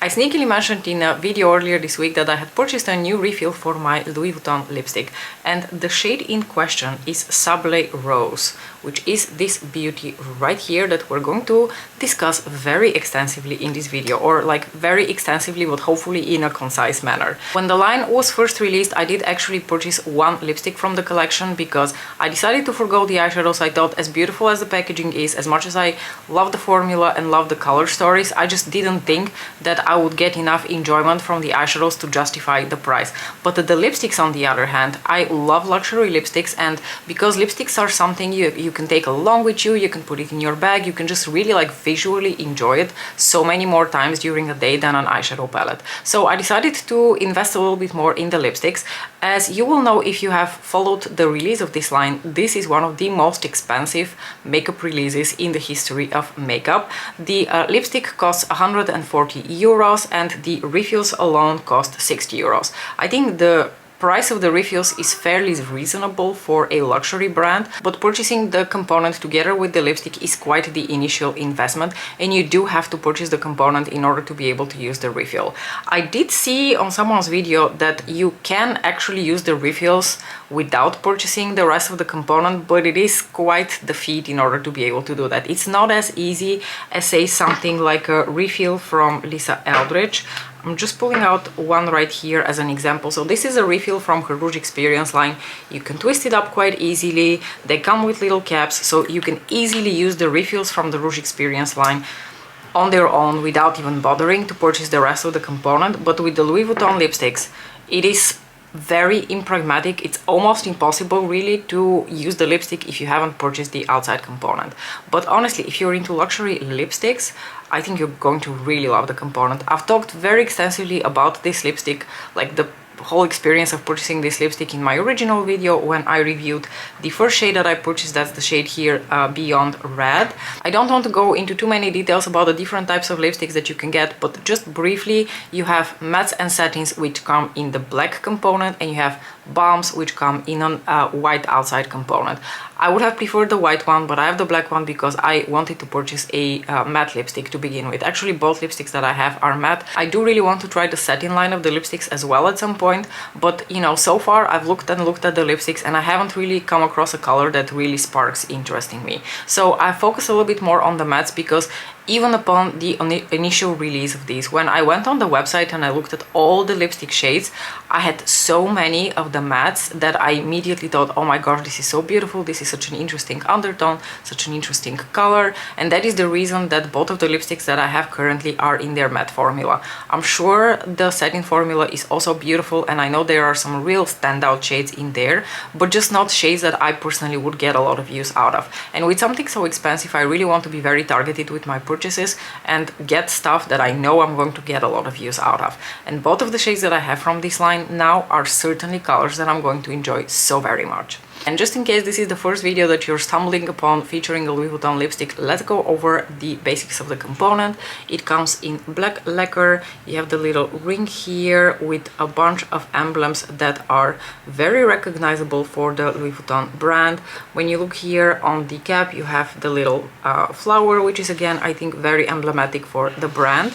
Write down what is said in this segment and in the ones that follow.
I sneakily mentioned in a video earlier this week that I had purchased a new refill for my Louis Vuitton lipstick, and the shade in question is Sables Rose, which is this beauty right here that we're going to discuss very extensively in this video, or like very extensively but hopefully in a concise manner. When the line was first released, I did actually purchase one lipstick from the collection because I decided to forgo the eyeshadows. I thought, as beautiful as the packaging is, as much as I love the formula and love the color stories, I just didn't think that I would get enough enjoyment from the eyeshadows to justify the price. But the lipsticks, on the other hand, I love luxury lipsticks, and because lipsticks are something you can take along with you, you can put it in your bag, you can just really like visually enjoy it so many more times during a day than an eyeshadow palette. So I decided to invest a little bit more in the lipsticks. As you will know if you have followed the release of this line, this is one of the most expensive makeup releases in the history of makeup. The lipstick costs 140 euros and the refills alone cost 60 euros. I think the price of the refills is fairly reasonable for a luxury brand, but purchasing the component together with the lipstick is quite the initial investment, and you do have to purchase the component in order to be able to use the refill. I did see on someone's video that you can actually use the refills without purchasing the rest of the component, but it is quite the feat in order to be able to do that. It's not as easy as, say, something like a refill from Lisa Eldridge. I'm just pulling out one right here as an example. So this is a refill from her Rouge Experience line. You can twist it up quite easily. They come with little caps, so you can easily use the refills from the Rouge Experience line on their own without even bothering to purchase the rest of the component. But with the Louis Vuitton lipsticks, it is very unpragmatic. It's almost impossible really to use the lipstick if you haven't purchased the outside component. But honestly, if you're into luxury lipsticks, I think you're going to really love the component. I've talked very extensively about this lipstick, like the whole experience of purchasing this lipstick, in my original video when I reviewed the first shade that I purchased. That's the shade here, Beyond Red. I don't want to go into too many details about the different types of lipsticks that you can get, but just briefly, you have mattes and satins which come in the black component, and you have balms which come in a white outside component. I would have preferred the white one, but I have the black one because I wanted to purchase a matte lipstick to begin with. Actually, both lipsticks that I have are matte. I do really want to try the satin line of the lipsticks as well at some point, but you know, so far I've looked and looked at the lipsticks and I haven't really come across a color that really sparks interest in me. So I focus a little bit more on the mattes because even upon the initial release of these, when I went on the website and I looked at all the lipstick shades, I had so many of the mattes that I immediately thought, oh my gosh, this is so beautiful, this is such an interesting undertone, such an interesting color, and that is the reason that both of the lipsticks that I have currently are in their matte formula. I'm sure the satin formula is also beautiful, and I know there are some real standout shades in there, but just not shades that I personally would get a lot of use out of. And with something so expensive, I really want to be very targeted with my purchases and get stuff that I know I'm going to get a lot of use out of. And both of the shades that I have from this line now are certainly colors that I'm going to enjoy so very much. And just in case this is the first video that you're stumbling upon featuring a Louis Vuitton lipstick, let's go over the basics of the component. It comes in black lacquer. You have the little ring here with a bunch of emblems that are very recognizable for the Louis Vuitton brand. When you look here on the cap, you have the little flower, which is again, I think, very emblematic for the brand.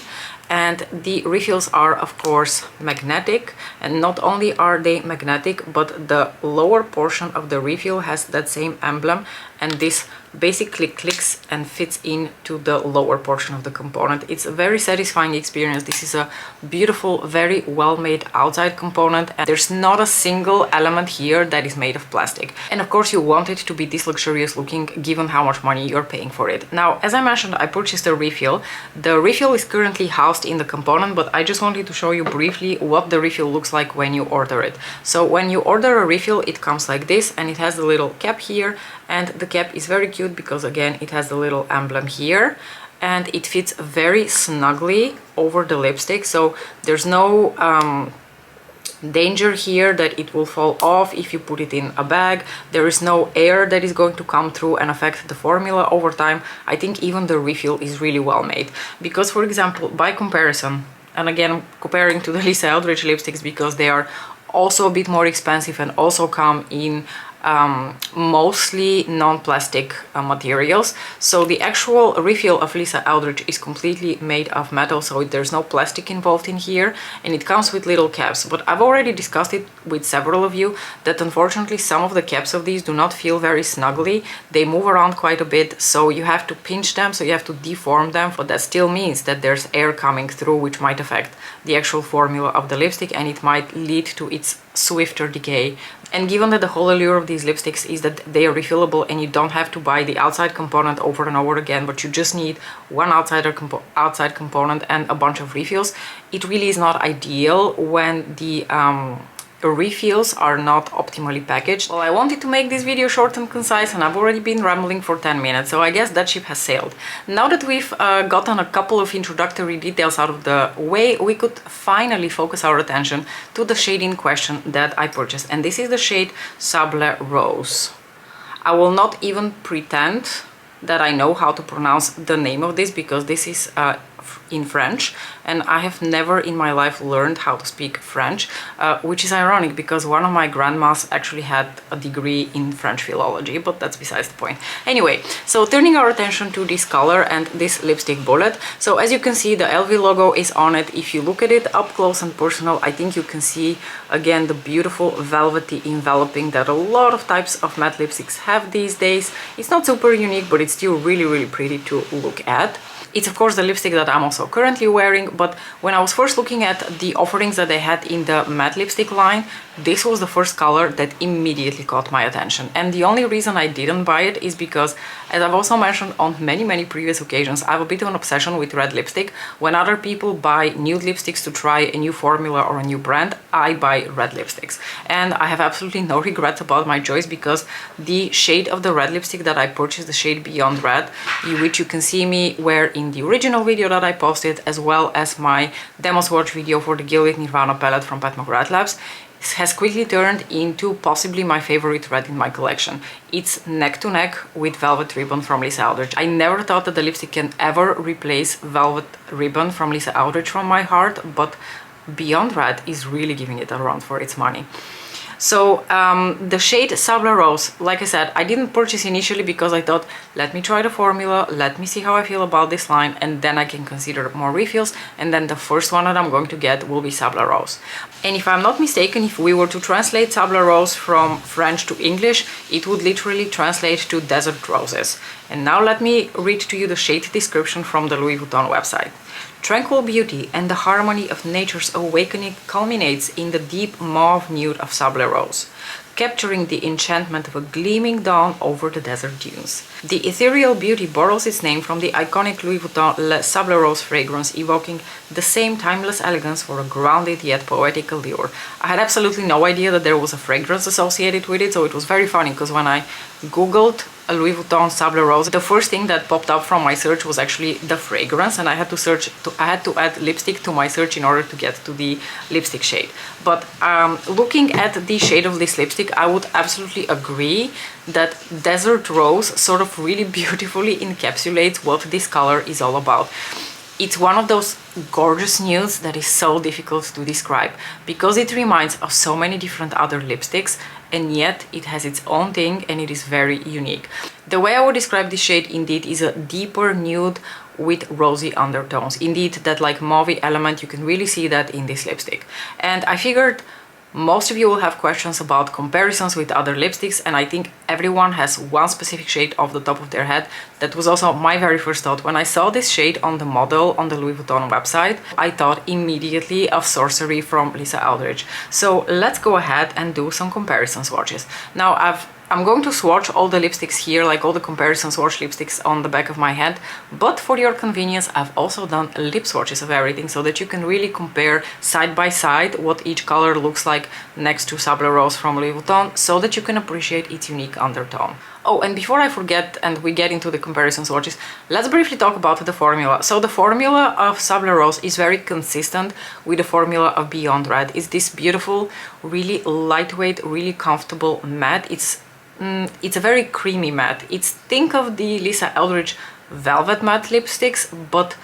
And the refills are, of course, magnetic, and not only are they magnetic, but the lower portion of the refill has that same emblem, and this basically clicks and fits into the lower portion of the component. It's a very satisfying experience. This is a beautiful, very well made outside component, and there's not a single element here that is made of plastic. And of course you want it to be this luxurious looking given how much money you're paying for it. Now, as I mentioned, I purchased a refill. The refill is currently housed in the component, but I just wanted to show you briefly what the refill looks like when you order it. So when you order a refill, it comes like this, and it has the little cap here, and the cap is very cute because again it has the little emblem here, and it fits very snugly over the lipstick, so there's no danger here that it will fall off if you put it in a bag. There is no air that is going to come through and affect the formula over time. I think even the refill is really well made because, for example, by comparison, and again I'm comparing to the Lisa Eldridge lipsticks because they are also a bit more expensive and also come in mostly non-plastic materials. So the actual refill of Lisa Eldridge is completely made of metal, so there's no plastic involved in here, and it comes with little caps. But I've already discussed it with several of you that unfortunately some of the caps of these do not feel very snuggly. They move around quite a bit, so you have to pinch them, so you have to deform them, but that still means that there's air coming through, which might affect the actual formula of the lipstick, and it might lead to its swifter decay. And given that the whole allure of these lipsticks is that they are refillable and you don't have to buy the outside component over and over again, but you just need one outside component and a bunch of refills, it really is not ideal when the refills are not optimally packaged. Well, I wanted to make this video short and concise, and I've already been rambling for 10 minutes, so I guess that ship has sailed. Now that we've gotten a couple of introductory details out of the way, we could finally focus our attention to the shade in question that I purchased, and this is the shade Sable Rose. I will not even pretend that I know how to pronounce the name of this, because this is in French, and I have never in my life learned how to speak French, which is ironic because one of my grandmas actually had a degree in French philology, but that's besides the point. Anyway, so turning our attention to this color and this lipstick bullet. So as you can see, the LV logo is on it. If you look at it up close and personal, I think you can see again the beautiful velvety enveloping that a lot of types of matte lipsticks have these days. It's not super unique, but it's still really pretty to look at. It's of course the lipstick that I'm also currently wearing, but when I was first looking at the offerings that they had in the matte lipstick line, this was the first color that immediately caught my attention. And the only reason I didn't buy it is because, as I've also mentioned on many previous occasions, I have a bit of an obsession with red lipstick. When other people buy nude lipsticks to try a new formula or a new brand, I buy red lipsticks. And I have absolutely no regrets about my choice, because the shade of the red lipstick that I purchased, the shade Beyond Red, which you can see me wear in the original video that I posted, as well as my demo swatch video for the Gilded Nirvana palette from Pat McGrath Labs, has quickly turned into possibly my favorite red in my collection. It's neck to neck with Velvet Ribbon from Lisa Eldridge. I never thought that the lipstick can ever replace Velvet Ribbon from Lisa Eldridge from my heart, but Beyond Red is really giving it a run for its money. So the shade Sable Rose, like I said, I didn't purchase initially because I thought, let me try the formula, let me see how I feel about this line, and then I can consider more refills, and then the first one that I'm going to get will be Sable Rose. And if I'm not mistaken, if we were to translate Sable Rose from French to English, it would literally translate to Desert Roses. And now let me read to you the shade description from the Louis Vuitton website. Tranquil beauty and the harmony of nature's awakening culminates in the deep mauve nude of Sable Rose, capturing the enchantment of a gleaming dawn over the desert dunes. The ethereal beauty borrows its name from the iconic Louis Vuitton Le Sable Rose fragrance, evoking the same timeless elegance for a grounded yet poetic allure. I had absolutely no idea that there was a fragrance associated with it, so it was very funny, because when I googled a Louis Vuitton Sable Rose, the first thing that popped up from my search was actually the fragrance, and I had to add lipstick to my search in order to get to the lipstick shade. But looking at the shade of this lipstick, I would absolutely agree that Desert Rose sort of really beautifully encapsulates what this color is all about. It's one of those gorgeous nudes that is so difficult to describe, because it reminds of so many different other lipsticks, and yet it has its own thing and it is very unique. The way I would describe this shade indeed is a deeper nude with rosy undertones. Indeed, that like mauve element, you can really see that in this lipstick. And I figured most of you will have questions about comparisons with other lipsticks, and I think everyone has one specific shade off the top of their head. That was also my very first thought. When I saw this shade on the model on the Louis Vuitton website, I thought immediately of Sorcery from Lisa Eldridge. So let's go ahead and do some comparison swatches. Now I'm going to swatch all the lipsticks here, like all the comparison swatch lipsticks on the back of my hand, but for your convenience I've also done lip swatches of everything, so that you can really compare side by side what each color looks like next to Sable Rose from Louis Vuitton, so that you can appreciate its unique undertone. Oh, and before I forget and we get into the comparison swatches, let's briefly talk about the formula. So the formula of Sable Rose is very consistent with the formula of Beyond Red. It's this beautiful, really lightweight, really comfortable matte. It's a very creamy matte. Think of the Lisa Eldridge Velvet matte lipsticks, but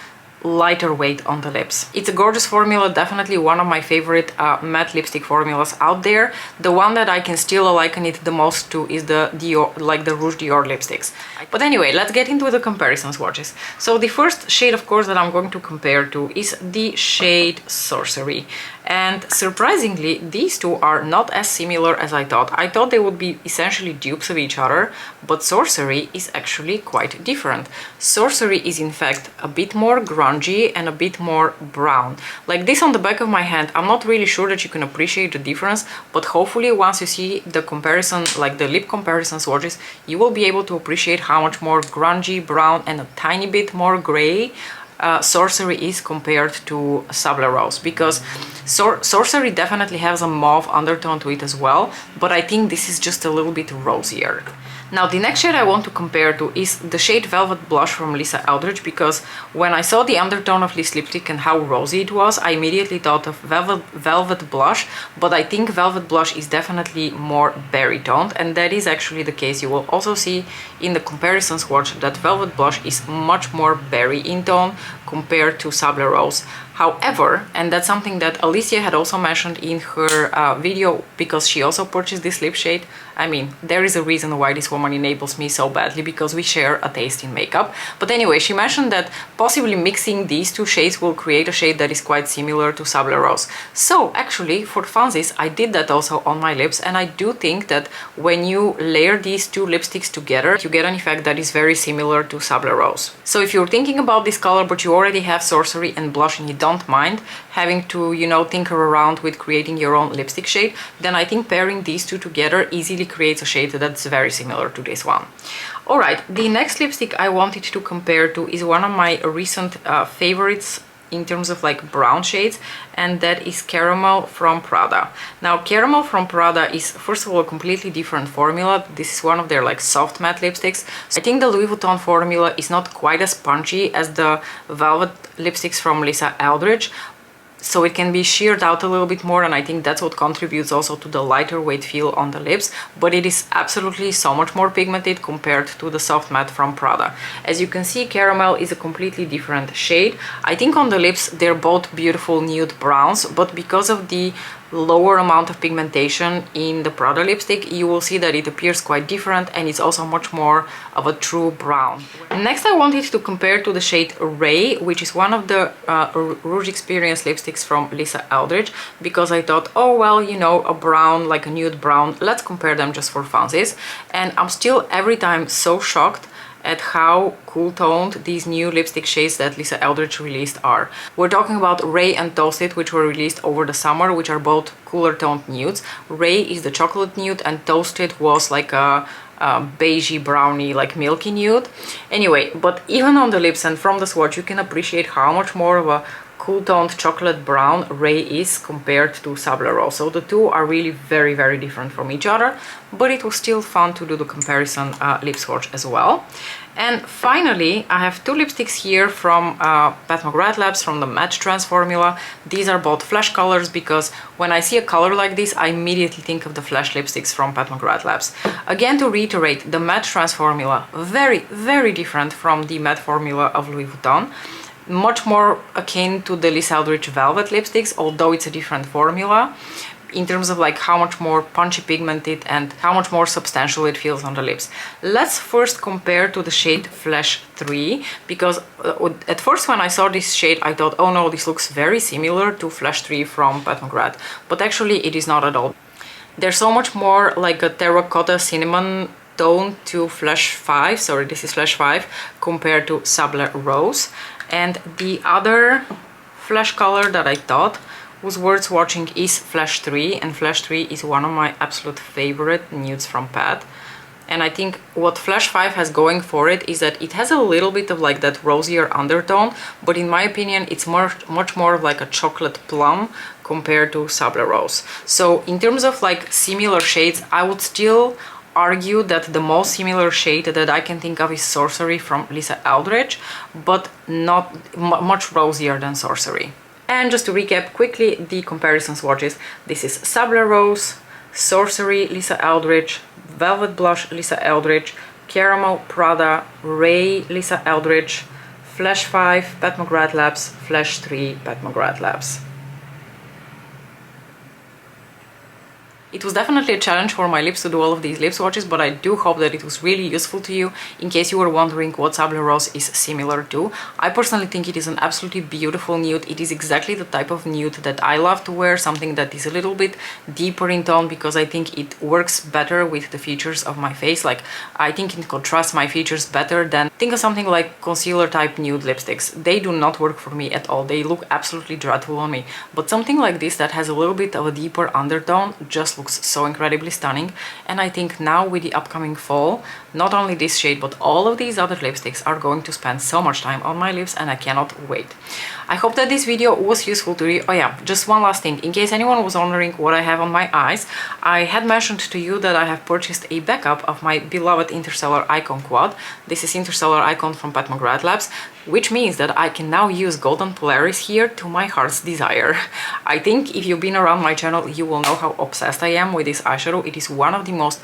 lighter weight on the lips. It's a gorgeous formula, definitely one of my favorite matte lipstick formulas out there. The one that I can still liken it the most to is the Dior, like the Rouge Dior lipsticks. But anyway, let's get into the comparison swatches. So the first shade, of course, that I'm going to compare to is the shade Sorcery. And surprisingly, these two are not as similar as I thought. I thought they would be essentially dupes of each other, but Sorcery is actually quite different. Sorcery is in fact a bit more grungy and a bit more brown. Like this on the back of my hand, I'm not really sure that you can appreciate the difference, but hopefully once you see the comparison, like the lip comparison swatches, you will be able to appreciate how much more grungy, brown and a tiny bit more gray Sorcery is compared to Sable Rose, because Sorcery definitely has a mauve undertone to it as well, but I think this is just a little bit rosier. Now the next shade I want to compare to is the shade Velvet Blush from Lisa Eldridge, because when I saw the undertone of this lipstick and how rosy it was, I immediately thought of Velvet Blush, but I think Velvet Blush is definitely more berry toned, and that is actually the case. You will also see in the comparison swatch that Velvet Blush is much more berry in tone compared to Sable Rose. However, and that's something that Alicia had also mentioned in her video, because she also purchased this lip shade. I mean, there is a reason why this woman enables me so badly, because we share a taste in makeup. But anyway, she mentioned that possibly mixing these two shades will create a shade that is quite similar to Sable Rose. So actually, for funsies, I did that also on my lips, and I do think that when you layer these two lipsticks together, you get an effect that is very similar to Sable Rose. So if you're thinking about this color, but you already have Sorcery and Blush and you don't mind having to, you know, tinker around with creating your own lipstick shade, then I think pairing these two together easily creates a shade that's very similar to this one. Alright, the next lipstick I wanted to compare to is one of my recent favorites in terms of like brown shades, and that is Caramel from Prada. Now Caramel from Prada is first of all a completely different formula. This is one of their like soft matte lipsticks. So I think the Louis Vuitton formula is not quite as punchy as the Velvet lipsticks from Lisa Eldridge, so it can be sheared out a little bit more, and I think that's what contributes also to the lighter weight feel on the lips, but it is absolutely so much more pigmented compared to the soft matte from Prada. As you can see, Caramel is a completely different shade. I think on the lips they're both beautiful nude browns, but because of the lower amount of pigmentation in the Prada lipstick, you will see that it appears quite different, and it's also much more of a true brown. Next I wanted to compare to the shade Ray, which is one of the Rouge Experience lipsticks from Lisa Eldridge, because I thought, oh well, you know, a brown, like a nude brown, let's compare them just for funsies. And I'm still every time so shocked at how cool toned these new lipstick shades that Lisa Eldridge released are. We're talking about Ray and Toasted, which were released over the summer, which are both cooler toned nudes. Ray is the chocolate nude, and Toasted was like a beigey brownie, like milky nude. Anyway, but even on the lips and from the swatch, you can appreciate how much more of a cool toned chocolate brown Ray is compared to Sable Rose. So the two are really very, very different from each other, but it was still fun to do the comparison lip swatch as well. And finally, I have two lipsticks here from Pat McGrath Labs, from the Matte Trance formula. These are both flash colors, because when I see a color like this, I immediately think of the flash lipsticks from Pat McGrath Labs. Again, to reiterate, the Matte Trance formula, very, very different from the matte formula of Louis Vuitton. Much more akin to the Lisa Eldridge Velvet lipsticks, although it's a different formula in terms of like how much more punchy pigmented and how much more substantial it feels on the lips. Let's first compare to the shade Flash 3, because at first when I saw this shade I thought, oh no, this looks very similar to Flash 3 from Pat McGrath, but actually it is not at all. There's so much more like a terracotta cinnamon tone to Flash 5, sorry, this is Flash 5, compared to Sable Rose. And the other flash color that I thought was worth watching is Flash 3, and Flash 3 is one of my absolute favorite nudes from Pat. And I think what Flash 5 has going for it is that it has a little bit of like that rosier undertone, but in my opinion it's much more of like a chocolate plum compared to Sable Rose. So in terms of like similar shades, I would still argue that the most similar shade that I can think of is Sorcery from Lisa Eldridge, but not much rosier than Sorcery. And just to recap quickly the comparison swatches, this is Sable Rose, Sorcery Lisa Eldridge, Velvet Blush Lisa Eldridge, Caramel Prada, Ray Lisa Eldridge, Flash 5 Pat McGrath Labs, Flash 3 Pat McGrath Labs. It was definitely a challenge for my lips to do all of these lip swatches, but I do hope that it was really useful to you in case you were wondering what Sable Rose is similar to. I personally think it is an absolutely beautiful nude. It is exactly the type of nude that I love to wear, something that is a little bit deeper in tone, because I think it works better with the features of my face. Like, I think it contrasts my features better than, think of something like concealer type nude lipsticks. They do not work for me at all. They look absolutely dreadful on me. But something like this that has a little bit of a deeper undertone just looks so incredibly stunning. And I think now with the upcoming fall, not only this shade but all of these other lipsticks are going to spend so much time on my lips, and I cannot wait. I hope that this video was useful to you. Oh yeah, just one last thing, in case anyone was wondering what I have on my eyes, I had mentioned to you that I have purchased a backup of my beloved Interstellar Icon Quad. This is Interstellar Icon from Pat McGrath Labs, which means that I can now use Golden Polaris here to my heart's desire. I think if you've been around my channel, you will know how obsessed I am with this eyeshadow. It is one of the most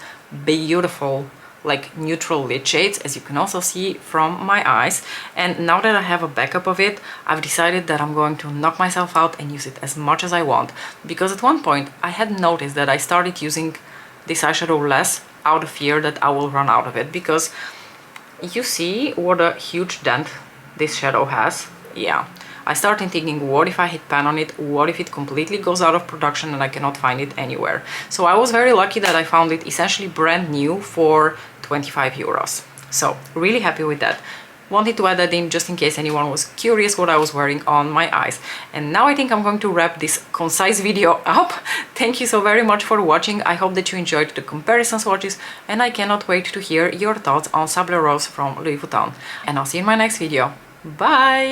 beautiful, like, neutral lid shades, as you can also see from my eyes. And now that I have a backup of it, I've decided that I'm going to knock myself out and use it as much as I want, because at one point I had noticed that I started using this eyeshadow less out of fear that I will run out of it, because you see what a huge dent this shadow has. Yeah, I started thinking, what if I hit pan on it? What if it completely goes out of production and I cannot find it anywhere? So I was very lucky that I found it essentially brand new for 25 euros. So really happy with that. Wanted to add that in just in case anyone was curious what I was wearing on my eyes. And now I think I'm going to wrap this concise video up. Thank you so very much for watching. I hope that you enjoyed the comparison swatches, and I cannot wait to hear your thoughts on Sable Rose from Louis Vuitton. And I'll see you in my next video. Bye!